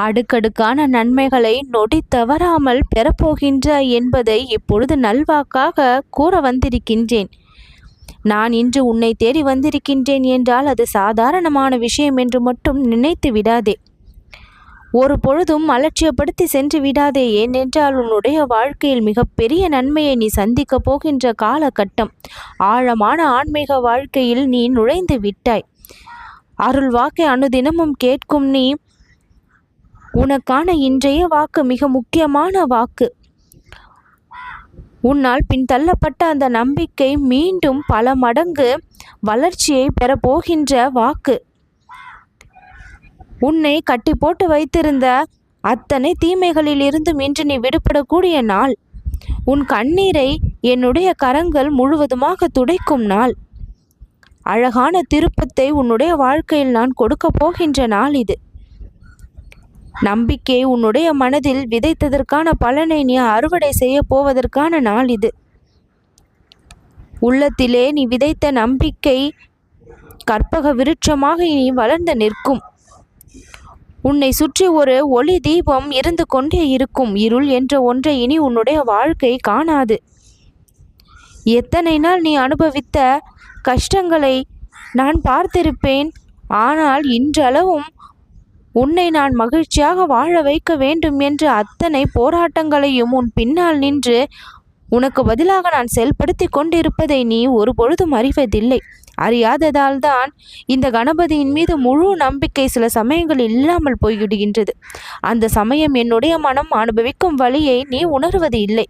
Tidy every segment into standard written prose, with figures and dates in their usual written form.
அடுக்கடுக்கான நன்மைகளை நொடி தவறாமல் பெறப்போகின்றாய் என்பதை இப்பொழுது நல்வாக்காக கூற வந்திருக்கின்றேன். நான் இன்று உன்னை தேடி வந்திருக்கின்றேன் என்றால் அது சாதாரணமான விஷயம் என்று மட்டும் நினைத்து விடாதே. ஒரு பொழுதும் அலட்சியப்படுத்தி சென்று விடாதே. ஏனென்றால் உன்னுடைய வாழ்க்கையில் மிகப்பெரிய நன்மையை நீ சந்திக்கப் போகின்ற காலகட்டம். ஆழமான ஆன்மீக வாழ்க்கையில் நீ நுழைந்து விட்டாய். அருள் வாக்கை அனுதினமும் கேட்கும் நீ, உனக்கான இன்றைய வாக்கு மிக முக்கியமான வாக்கு. உன்னால் பின்தள்ளப்பட்ட அந்த நம்பிக்கை மீண்டும் பல மடங்கு வளர்ச்சியை பெறப்போகின்ற வாக்கு. உன்னை கட்டி போட்டு வைத்திருந்த அத்தனை தீமைகளில் இருந்தும் இன்று நீ விடுபடக்கூடிய நாள். உன் கண்ணீரை என்னுடைய கரங்கள் முழுவதுமாக துடைக்கும் நாள். அழகான திருப்பத்தை உன்னுடைய வாழ்க்கையில் நான் கொடுக்க போகின்ற நாள் இது. நம்பிக்கை உன்னுடைய மனதில் விதைத்ததற்கான பலனை நீ அறுவடை செய்ய போவதற்கான நாள் இது. உள்ளத்திலே நீ விதைத்த நம்பிக்கை கற்பக விருட்சமாக இனி வளர்ந்து நிற்கும். உன்னை சுற்றி ஒரு ஒளி தீபம் இருந்து கொண்டே இருக்கும். இருள் என்ற ஒன்றை இனி உன்னுடைய வாழ்க்கை காணாது. எத்தனை நாள் நீ அனுபவித்த கஷ்டங்களை நான் பார்த்திருப்பேன். ஆனால் இன்றளவும் உன்னை நான் மகிழ்ச்சியாக வாழ வைக்க வேண்டும் என்று அத்தனை போராட்டங்களையும் உன் பின்னால் நின்று உனக்கு பதிலாக நான் செயல்படுத்தி கொண்டிருப்பதை நீ ஒரு பொழுதும் அறிவதில்லை. அறியாததால் தான் இந்த கணபதியின் மீது முழு நம்பிக்கை சில சமயங்கள் இல்லாமல் போய்விடுகின்றது. அந்த சமயம் என்னுடைய மனம் அனுபவிக்கும் வழியை நீ உணர்வது இல்லை.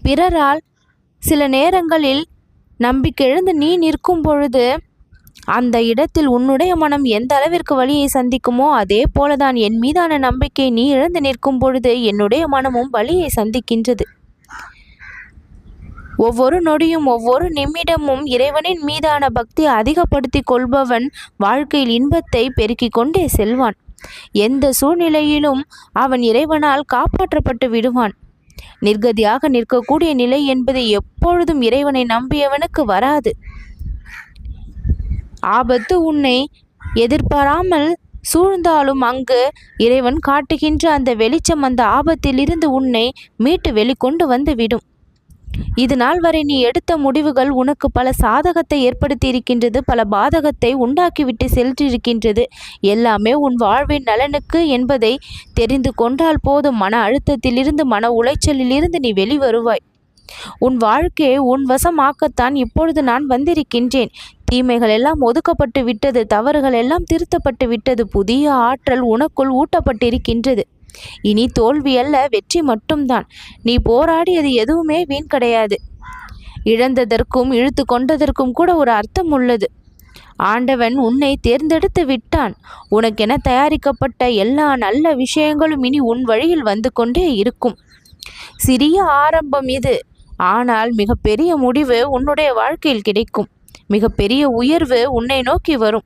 பிறரால் சில நேரங்களில் நம்பிக்கை இழந்து நீ நிற்கும் பொழுது அந்த இடத்தில் உன்னுடைய மனம் எந்த அளவிற்கு வலியை சந்திக்குமோ அதே போலதான் என் மீதான நம்பிக்கை நீ இழந்து நிற்கும் பொழுது என்னுடைய மனமும் வலியை சந்திக்கின்றது. ஒவ்வொரு நொடியும் ஒவ்வொரு நிமிடமும் இறைவனின் மீதான பக்தி அதிகப்படுத்தி கொள்பவன் வாழ்க்கையில் இன்பத்தை பெருக்கிக் கொண்டே செல்வான். எந்த சூழ்நிலையிலும் அவன் இறைவனால் காப்பாற்றப்பட்டு விடுவான். நிர்கதியாக நிற்கக்கூடிய நிலை என்பது எப்பொழுதும் இறைவனை நம்பியவனுக்கு வராது. ஆபத்து உன்னை எதிர்பாராமல் சூழ்ந்தாலும் அங்கு இறைவன் காட்டுகின்ற அந்த வெளிச்சம் அந்த ஆபத்திலிருந்து உன்னை மீட்டு வெளிக்கொண்டு வந்து விடும். இது நாள் வரை நீ எடுத்த முடிவுகள் உனக்கு பல சாதகத்தை ஏற்படுத்தி இருக்கின்றது, பல பாதகத்தை உண்டாக்கிவிட்டு சென்றிருக்கின்றது. எல்லாமே உன் வாழ்வின் நலனுக்கு என்பதை தெரிந்து கொண்டால் போதும். மன அழுத்தத்திலிருந்து மன உளைச்சலிலிருந்து நீ வெளிவருவாய். உன் வாழ்க்கையை உன் வசமாக்கத்தான் இப்பொழுது நான் வந்திருக்கின்றேன். தீமைகள் எல்லாம் ஒதுக்கப்பட்டு விட்டது, தவறுகள் எல்லாம் திருத்தப்பட்டு விட்டது. புதிய ஆற்றல் உனக்குள் ஊட்டப்பட்டிருக்கின்றது. இனி தோல்வி அல்ல, வெற்றி மட்டும்தான். நீ போராடியது எதுவுமே வீண் கிடையாது. இழந்ததற்கும் இழுத்து கொண்டதற்கும் கூட ஒரு அர்த்தம் உள்ளது. ஆண்டவன் உன்னை தேர்ந்தெடுத்து விட்டான். உனக்கென தயாரிக்கப்பட்ட எல்லா நல்ல விஷயங்களும் இனி உன் வழியில் வந்து கொண்டே இருக்கும். சிறிய ஆரம்பம் இது, ஆனால் மிகப்பெரிய முடிவு உன்னுடைய வாழ்க்கையில் கிடைக்கும். மிகப்பெரிய உயர்வு உன்னை நோக்கி வரும்.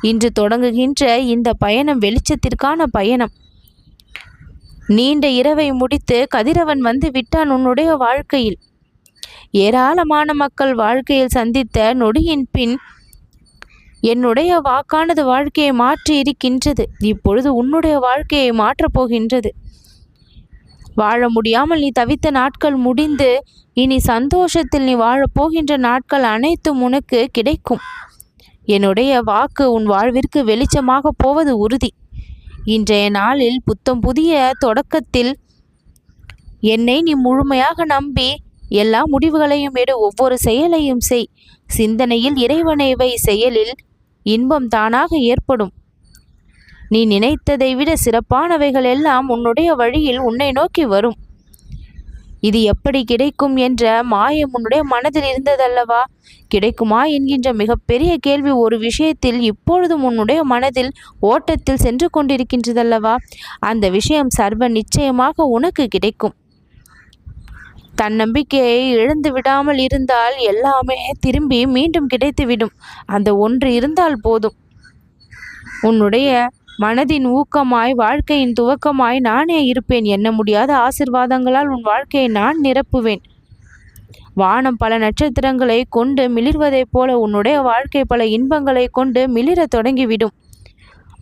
இன்று தொடங்குகின்ற இந்த பயணம் வெளிச்சத்திற்கான பயணம். நீண்ட இரவை முடித்து கதிரவன் வந்து விட்டான் உன்னுடைய வாழ்க்கையில். ஏராளமான மக்கள் வாழ்க்கையில் சந்தித்த நொடியின் பின் என்னுடைய வாக்கானது வாழ்க்கையை மாற்றி இருக்கின்றது. இப்பொழுது உன்னுடைய வாழ்க்கையை மாற்றப் போகின்றது. வாழ முடியாமல் நீ தவித்த நாட்கள் முடிந்து இனி சந்தோஷத்தில் நீ வாழப்போகின்ற நாட்கள் அனைத்தும் உனக்கு கிடைக்கும். என்னுடைய வாக்கு உன் வாழ்விற்கு வெளிச்சமாக போவது உறுதி. இன்றைய நாளில் புத்தம் புதிய தொடக்கத்தில் என்னை நீ முழுமையாக நம்பி எல்லா முடிவுகளையும் எடு. ஒவ்வொரு செயலையும் செய். சிந்தனையில் இறைவனை வை. செயலில் இன்பம் தானாக ஏற்படும். நீ நினைத்ததை விட சிறப்பானவைகள் எல்லாம் உன்னுடைய வழியில் உன்னை நோக்கி வரும். இது எப்படி கிடைக்கும் என்ற மாயம் உன்னுடைய மனதில் இருந்ததல்லவா? கிடைக்குமா என்கின்ற மிகப்பெரிய கேள்வி ஒரு விஷயத்தில் இப்பொழுதும் உன்னுடைய மனதில் ஓட்டத்தில் சென்று கொண்டிருக்கின்றதல்லவா? அந்த விஷயம் சர்வ நிச்சயமாக உனக்கு கிடைக்கும். தன்னம்பிக்கையை இழந்து விடாமல் இருந்தால் எல்லாமே திரும்பி மீண்டும் கிடைத்துவிடும். அந்த ஒன்று இருந்தால் போதும். உன்னுடைய மனதின் ஊக்கமாய் வாழ்க்கையின் துவக்கமாய் நானே இருப்பேன். எண்ண முடியாத ஆசிர்வாதங்களால் உன் வாழ்க்கையை நான் நிரப்புவேன். வானம் பல நட்சத்திரங்களை கொண்டு மிளிர்வதைப் போல உன்னுடைய வாழ்க்கை பல இன்பங்களை கொண்டு மிளிர தொடங்கிவிடும்.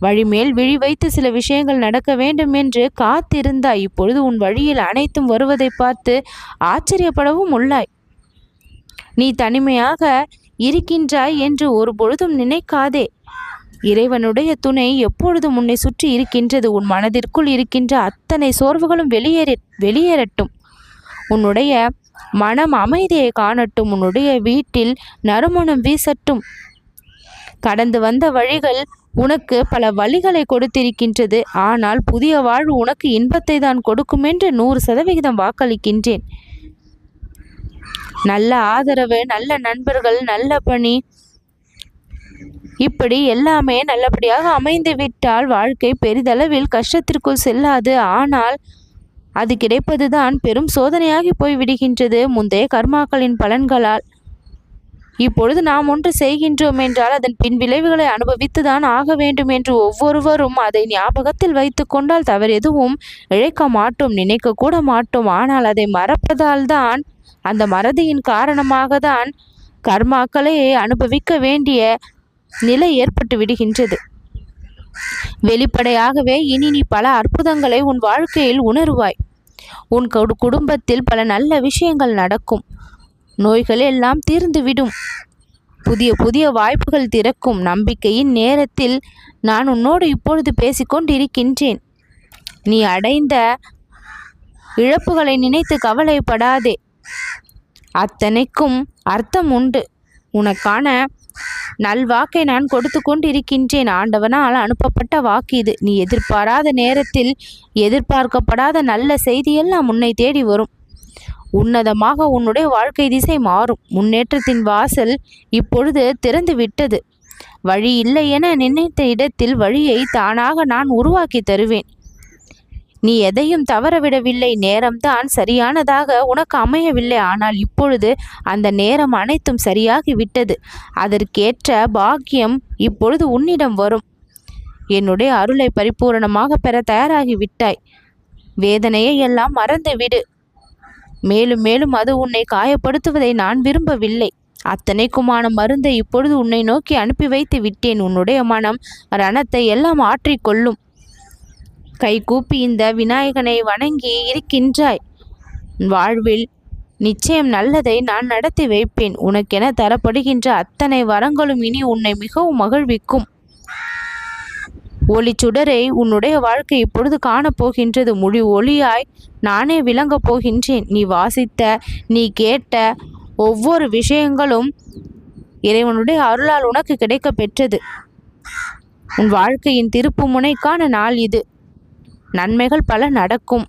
வழிமேல் விழி வைத்து சில விஷயங்கள் நடக்க வேண்டும் என்று காத்திருந்தாய். இப்பொழுது உன் வழியில் அனைத்தும் வருவதை பார்த்து ஆச்சரியப்படவும் உள்ளாய். நீ தனிமையாக இருக்கின்றாய் என்று ஒரு பொழுதும் நினைக்காதே. இறைவனுடைய துணை எப்பொழுதும் உன்னை சுற்றி இருக்கின்றது. உன் மனதிற்குள் இருக்கின்ற அத்தனை சோர்வுகளும் வெளியேறட்டும். உன்னுடைய மனம் அமைதியை காணட்டும். உன்னுடைய வீட்டில் நறுமணம் வீசட்டும். கடந்து வந்த வழிகள் உனக்கு பல வழிகளை கொடுத்திருக்கின்றது. ஆனால் புதிய வாழ்வு உனக்கு இன்பத்தை தான் கொடுக்கும் என்று 100% வாக்களிக்கின்றேன். நல்ல ஆதரவு, நல்ல நண்பர்கள், நல்ல பணி, இப்படி எல்லாமே நல்லபடியாக அமைந்து விட்டால் வாழ்க்கை பெரிதளவில் கஷ்டத்திற்குள் செல்லாது. ஆனால் அது கிடைப்பதுதான் பெரும் சோதனையாகி போய்விடுகின்றது முந்தைய கர்மாக்களின் பலன்களால். இப்பொழுது நாம் ஒன்று செய்கின்றோம் என்றால் அதன் பின் விளைவுகளை அனுபவித்துதான் ஆக வேண்டும் என்று ஒவ்வொருவரும் அதை ஞாபகத்தில் வைத்து கொண்டால் தவறு எதுவும் இழைக்க மாட்டோம், நினைக்க கூட மாட்டோம். ஆனால் அதை மறப்பதால் தான், அந்த மறதியின் காரணமாக தான் கர்மாக்களை அனுபவிக்க வேண்டிய நிலை ஏற்பட்டு விடுகின்றது. வெளிப்படையாகவே இனி நீ பல அற்புதங்களை உன் வாழ்க்கையில் உணருவாய். உன் குடும்பத்தில் பல நல்ல விஷயங்கள் நடக்கும். நோய்கள் எல்லாம் தீர்ந்துவிடும். புதிய புதிய வாய்ப்புகள் திறக்கும். நம்பிக்கையின் நேரத்தில் நான் உன்னோடு இப்பொழுது பேசிக்கொண்டிருக்கின்றேன். நீ அடைந்த இழப்புகளை நினைத்து கவலைப்படாதே. அத்தனைக்கும் அர்த்தம் உண்டு. உனக்கான நல்வாக்கை நான் கொடுத்து கொண்டிருக்கின்றேன். ஆண்டவனால் அனுப்பப்பட்ட வாக்கு இது. நீ எதிர்பாராத நேரத்தில் எதிர்பார்க்கப்படாத நல்ல செய்தியெல்லாம் உன்னை தேடி வரும். உன்னதமாக உன்னுடைய வாழ்க்கை திசை மாறும். முன்னேற்றத்தின் வாசல் இப்பொழுது திறந்து விட்டது. வழி இல்லை என நினைத்த இடத்தில் வழியை தானாக நான் உருவாக்கி தருவேன். நீ எதையும் தவறவிடவில்லை. நேரம்தான் சரியானதாக உனக்கு அமையவில்லை. ஆனால் இப்பொழுது அந்த நேரம் அனைத்தும் சரியாகி விட்டது. அதற்கேற்ற பாக்கியம் இப்பொழுது உன்னிடம் வரும். என்னுடைய அருளை பரிபூரணமாக பெற தயாராகி விட்டாய். வேதனையை எல்லாம் மறந்து விடு. மேலும் மேலும் அது உன்னை காயப்படுத்துவதை நான் விரும்பவில்லை. அத்தனைக்குமான மருந்தை இப்பொழுது உன்னை நோக்கி அனுப்பி வைத்து விட்டேன். உன்னுடைய மனம் ரணத்தை எல்லாம் ஆற்றிக்கொள்ளும். கை கூப்பி இந்த விநாயகனை வணங்கி இருக்கின்றாய். வாழ்வில் நிச்சயம் நல்லதை நான் நடத்தி வைப்பேன். உனக்கென தரப்படுகின்ற அத்தனை வரங்களும் இனி உன்னை மிகவும் மகிழ்விக்கும். ஒளி சுடரை உன்னுடைய வாழ்க்கை இப்பொழுது காணப்போகின்றது. முழு ஒளியாய் நானே விளங்கப் போகின்றேன். நீ வாசித்த, நீ கேட்ட ஒவ்வொரு விஷயங்களும் இறைவனுடைய அருளால் உனக்கு கிடைக்க பெற்றது. உன் வாழ்க்கையின் திருப்பு முனைக்கான நாள் இது. நன்மைகள் பல நடக்கும்.